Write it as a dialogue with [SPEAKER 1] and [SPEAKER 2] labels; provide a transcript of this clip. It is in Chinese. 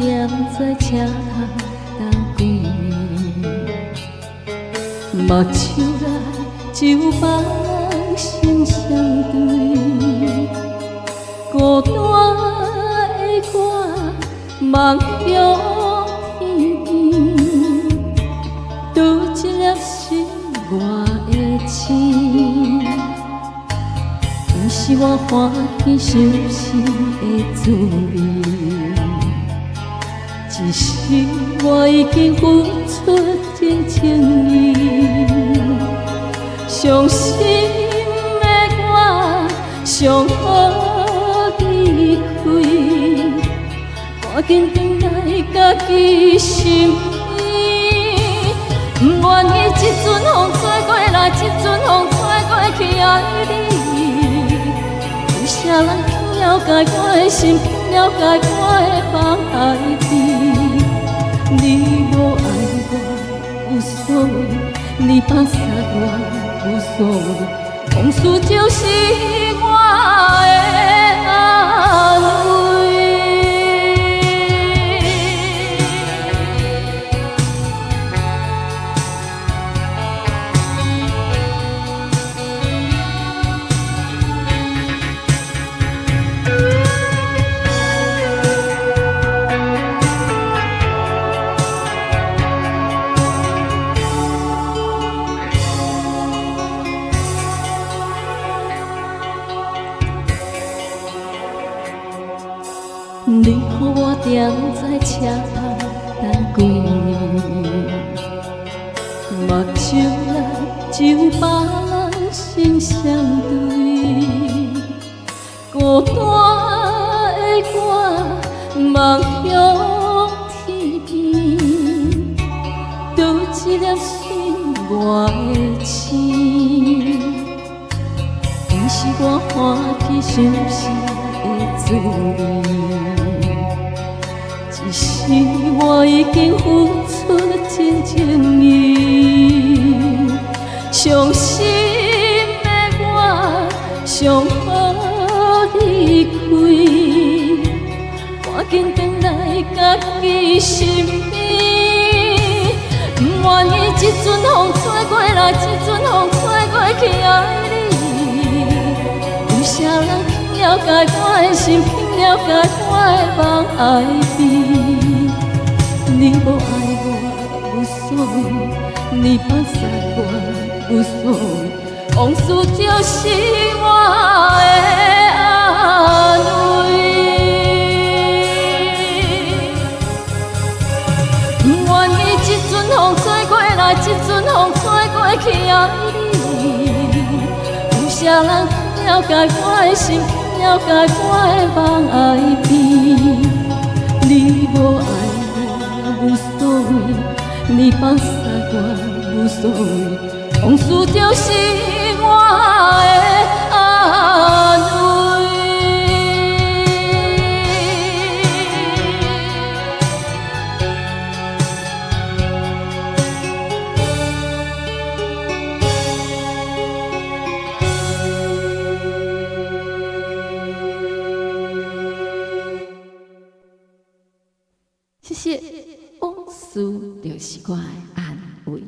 [SPEAKER 1] 踮在车头等几年，目睭内只有别人心相对，孤单的我梦中天边，多一粒心外的星。不是我欢喜伤心的滋味，只是我已经付出真情意。伤心的我，上好离开，赶紧回来家己身边。不愿意这阵风吹过来，这阵风吹过去，爱你。有啥人偏了解我的心，偏了解我的放爱你？你无爱我无所谓，你放下我无所谓，往事就是我的安慰。你予我踮在车头等几年，目睭内只有别人心相对，孤单的我梦中天边，多一粒心外的星。不是我欢喜伤心的滋味，只是我已经付出真情意。伤心的我，上好离开，赶紧回来家己身边。不愿意这阵风吹过来，这阵风吹过去，爱你。有啥人偏了解我的心，偏了解我的放爱你？你无爱我无所谓，你放下我无所谓，往事就是我的安慰。不愿意这阵风吹过来，这阵风吹过去，爱你。有啥人了解我的心，了解我的放爱你？你无爱我无所谓，你放下我无所谓，往事就是我的安慰。谢谢，往事就是我的安慰。